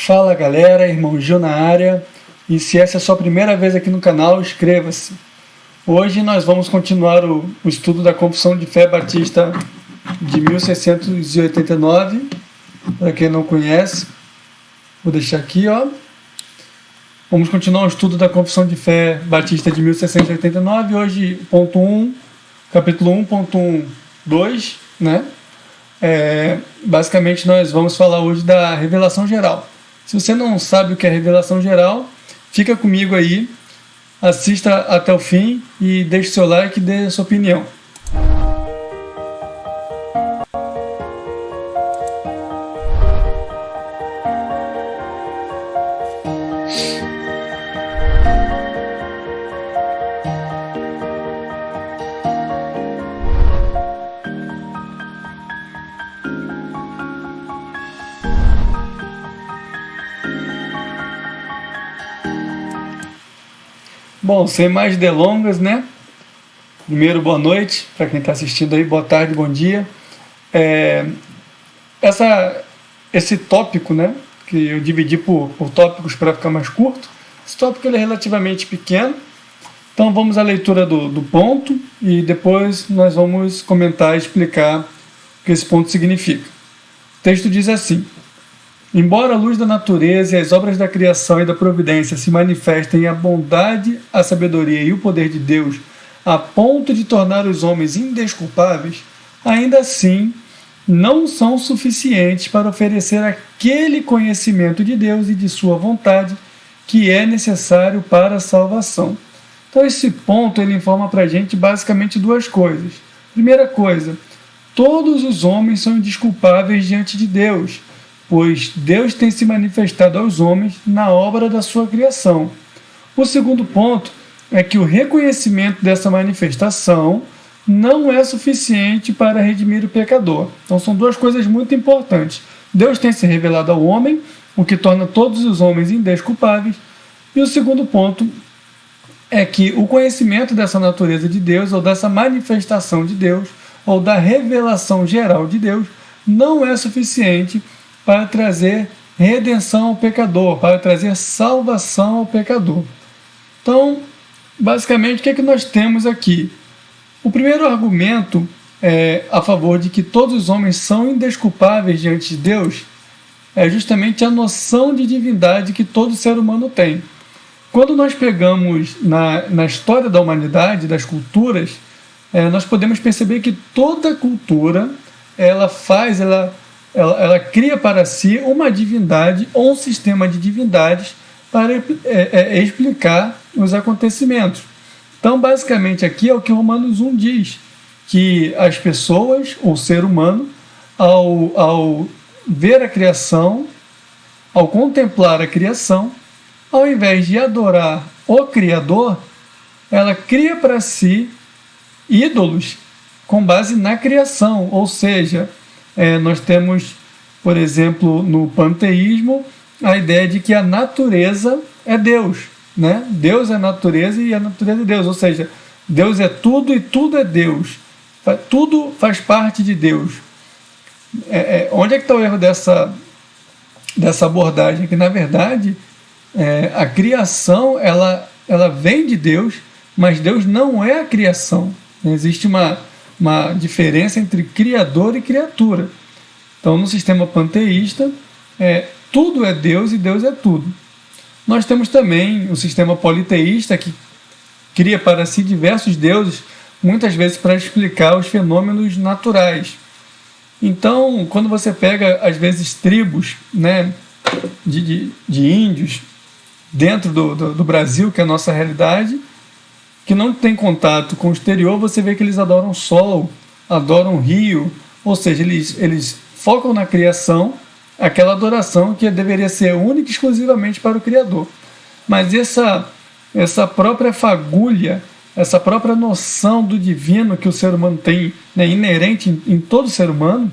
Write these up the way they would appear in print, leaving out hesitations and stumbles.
Fala galera, irmão Gil na área, e se essa é a sua primeira vez aqui no canal, inscreva-se. Hoje nós vamos continuar o estudo da Confissão de Fé Batista de 1689, para quem não conhece, vou deixar aqui, ó. Vamos continuar o estudo da Confissão de Fé Batista de 1689, hoje ponto 1, capítulo 1.1.2, né? Basicamente nós vamos falar hoje da revelação geral. Se você não sabe o que é revelação geral, fica comigo aí, assista até o fim e deixe seu like e dê a sua opinião. Bom, sem mais delongas, né? Primeiro, boa noite para quem está assistindo aí, boa tarde, bom dia. Esse tópico, né? Que eu dividi por tópicos para ficar mais curto. Esse tópico ele é relativamente pequeno. Então vamos à leitura do ponto e depois nós vamos comentar e explicar o que esse ponto significa. O texto diz assim: embora a luz da natureza e as obras da criação e da providência se manifestem a bondade, a sabedoria e o poder de Deus a ponto de tornar os homens indesculpáveis, ainda assim não são suficientes para oferecer aquele conhecimento de Deus e de sua vontade que é necessário para a salvação. Então esse ponto ele informa para a gente basicamente duas coisas. Primeira coisa, todos os homens são indesculpáveis diante de Deus, pois Deus tem se manifestado aos homens na obra da sua criação. O segundo ponto é que o reconhecimento dessa manifestação não é suficiente para redimir o pecador. Então são duas coisas muito importantes. Deus tem se revelado ao homem, o que torna todos os homens indesculpáveis. E o segundo ponto é que o conhecimento dessa natureza de Deus, ou dessa manifestação de Deus, ou da revelação geral de Deus, não é suficiente para trazer redenção ao pecador, para trazer salvação ao pecador. Então, basicamente, o que é que nós temos aqui? O primeiro argumento a favor de que todos os homens são indesculpáveis diante de Deus é justamente a noção de divindade que todo ser humano tem. Quando nós pegamos na história da humanidade, das culturas, nós podemos perceber que toda cultura ela cria para si uma divindade ou um sistema de divindades para explicar os acontecimentos. Então, basicamente, aqui é o que Romanos 1 diz, que as pessoas, ou o ser humano, ao ver a criação, ao contemplar a criação, ao invés de adorar o Criador, ela cria para si ídolos com base na criação, ou seja, nós temos, por exemplo, no panteísmo, a ideia de que a natureza é Deus, né? Deus é a natureza e a natureza é Deus, ou seja, Deus é tudo e tudo é Deus. Tudo faz parte de Deus. Onde é que está o erro dessa abordagem? Que, na verdade, a criação ela vem de Deus, mas Deus não é a criação. Existe uma diferença entre criador e criatura. Então, no sistema panteísta, tudo é Deus e Deus é tudo. Nós temos também o sistema politeísta, que cria para si diversos deuses, muitas vezes para explicar os fenômenos naturais. Então, quando você pega, às vezes, tribos, né, de índios dentro do Brasil, que é a nossa realidade, que não tem contato com o exterior, você vê que eles adoram sol, adoram rio, ou seja, eles focam na criação, aquela adoração que deveria ser única e exclusivamente para o Criador. Mas essa própria fagulha, essa própria noção do divino que o ser humano tem, né, inerente em todo ser humano,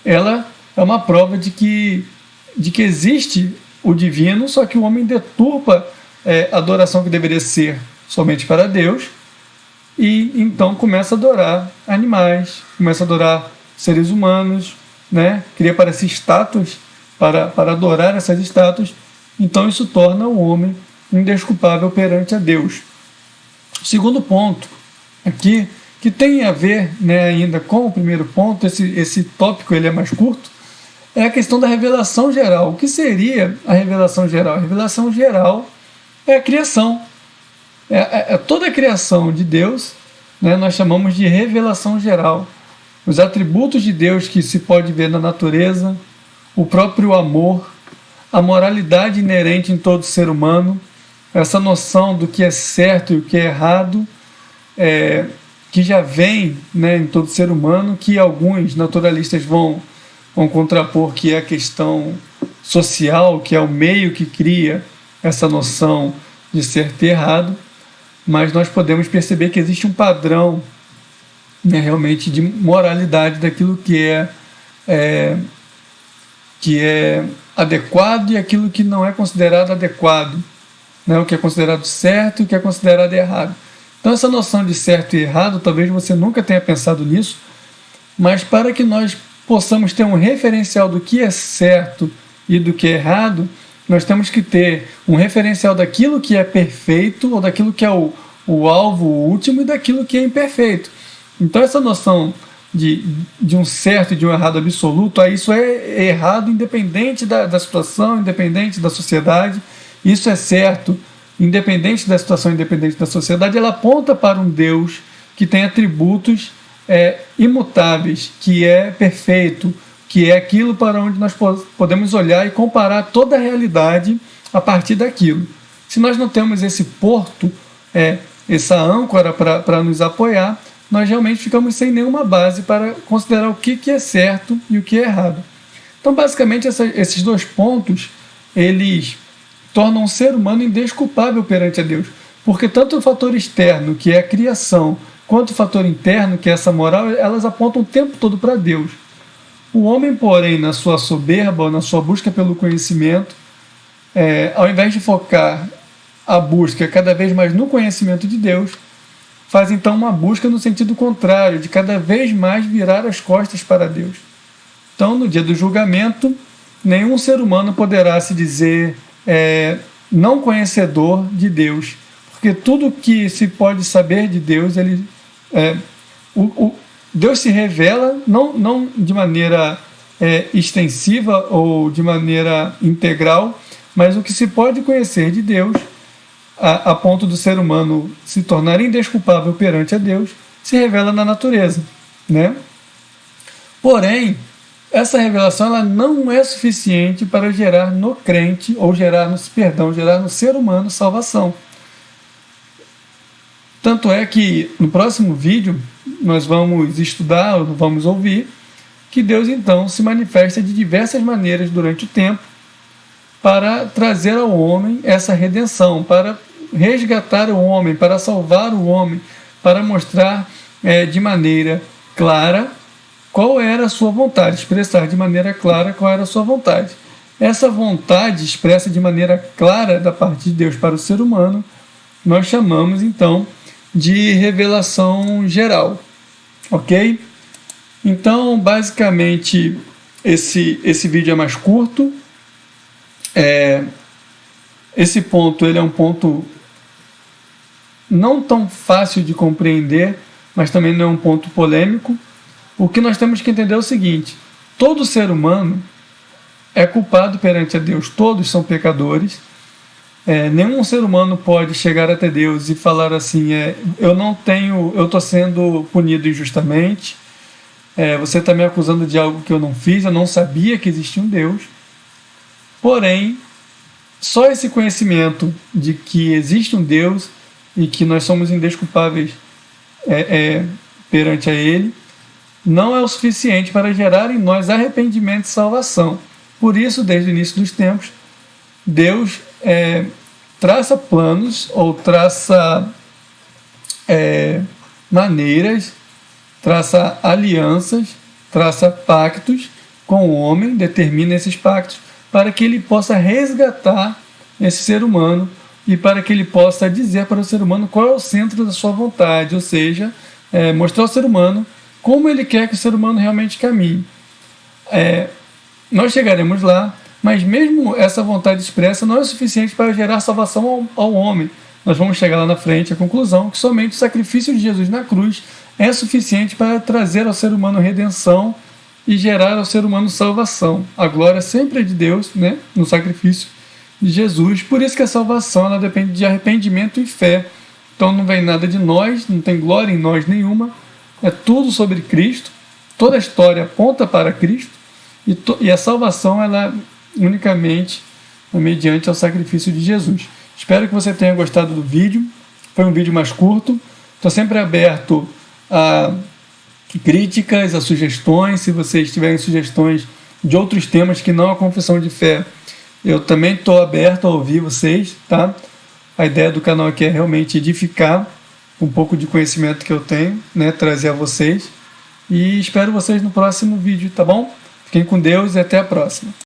ela é uma prova de que existe o divino, só que o homem deturpa a adoração que deveria ser somente para Deus, e então começa a adorar animais, começa a adorar seres humanos, né? Cria para si estátuas para adorar essas estátuas, então isso torna o homem indesculpável perante a Deus. O segundo ponto aqui, que tem a ver, né, ainda com o primeiro ponto, esse tópico ele é mais curto, é a questão da revelação geral. O que seria a revelação geral? A revelação geral é a criação. Toda a criação de Deus, né, nós chamamos de revelação geral. Os atributos de Deus que se pode ver na natureza, o próprio amor, a moralidade inerente em todo ser humano, essa noção do que é certo e o que é errado, que já vem, né, em todo ser humano, que alguns naturalistas vão contrapor, que é a questão social, que é o meio que cria essa noção de certo e errado, mas nós podemos perceber que existe um padrão, né, realmente de moralidade daquilo que é adequado e aquilo que não é considerado adequado, né, o que é considerado certo e o que é considerado errado. Então essa noção de certo e errado, talvez você nunca tenha pensado nisso, mas para que nós possamos ter um referencial do que é certo e do que é errado, nós temos que ter um referencial daquilo que é perfeito, ou daquilo que é o alvo último, e daquilo que é imperfeito. Então essa noção de um certo e de um errado absoluto, isso é errado independente da situação, independente da sociedade, isso é certo independente da situação, independente da sociedade, ela aponta para um Deus que tem atributos imutáveis, que é perfeito, que é aquilo para onde nós podemos olhar e comparar toda a realidade a partir daquilo. Se nós não temos esse porto, essa âncora para nos apoiar, nós realmente ficamos sem nenhuma base para considerar o que é certo e o que é errado. Então, basicamente, esses dois pontos, eles tornam o ser humano indesculpável perante a Deus, porque tanto o fator externo, que é a criação, quanto o fator interno, que é essa moral, elas apontam o tempo todo para Deus. O homem, porém, na sua soberba, ou na sua busca pelo conhecimento, ao invés de focar a busca cada vez mais no conhecimento de Deus, faz então uma busca no sentido contrário, de cada vez mais virar as costas para Deus. Então, no dia do julgamento, nenhum ser humano poderá se dizer não conhecedor de Deus, porque tudo que se pode saber de Deus, Deus se revela não de maneira extensiva ou de maneira integral, mas o que se pode conhecer de Deus, a ponto do ser humano se tornar indesculpável perante a Deus, se revela na natureza, né? Porém, essa revelação ela não é suficiente para gerar no crente, ou gerar no ser humano salvação. Tanto é que no próximo vídeo nós vamos estudar, ou vamos ouvir, que Deus então se manifesta de diversas maneiras durante o tempo para trazer ao homem essa redenção, para resgatar o homem, para salvar o homem, para mostrar de maneira clara qual era a sua vontade, expressar de maneira clara qual era a sua vontade. Essa vontade expressa de maneira clara da parte de Deus para o ser humano, nós chamamos então de revelação geral, ok? Então, basicamente, esse vídeo é mais curto. Esse ponto ele é um ponto não tão fácil de compreender, mas também não é um ponto polêmico. O que nós temos que entender é o seguinte: todo ser humano é culpado perante a Deus, todos são pecadores. Nenhum ser humano pode chegar até Deus e falar assim: eu estou sendo punido injustamente, você está me acusando de algo que eu não fiz, eu não sabia que existia um Deus. Porém, só esse conhecimento de que existe um Deus e que nós somos indesculpáveis perante a Ele não é o suficiente para gerar em nós arrependimento e salvação. Por isso, desde o início dos tempos, Deus traça planos, ou traça maneiras, traça alianças, traça pactos com o homem, determina esses pactos para que ele possa resgatar esse ser humano e para que ele possa dizer para o ser humano qual é o centro da sua vontade, ou seja, mostrar ao ser humano como ele quer que o ser humano realmente caminhe. Nós chegaremos lá, Mas mesmo essa vontade expressa não é suficiente para gerar salvação ao homem. Nós vamos chegar lá na frente à conclusão que somente o sacrifício de Jesus na cruz é suficiente para trazer ao ser humano redenção e gerar ao ser humano salvação. A glória sempre é de Deus, né, no sacrifício de Jesus. Por isso que a salvação ela depende de arrependimento e fé. Então não vem nada de nós, não tem glória em nós nenhuma. É tudo sobre Cristo. Toda a história aponta para Cristo. E a salvação ela unicamente mediante ao sacrifício de Jesus. Espero que você tenha gostado do vídeo. Foi um vídeo mais curto. Estou sempre aberto a críticas, a sugestões. Se vocês tiverem sugestões de outros temas que não a confissão de fé, eu também estou aberto a ouvir vocês, tá? A ideia do canal aqui é realmente edificar um pouco de conhecimento que eu tenho, né? Trazer a vocês. E espero vocês no próximo vídeo, tá bom? Fiquem com Deus e até a próxima.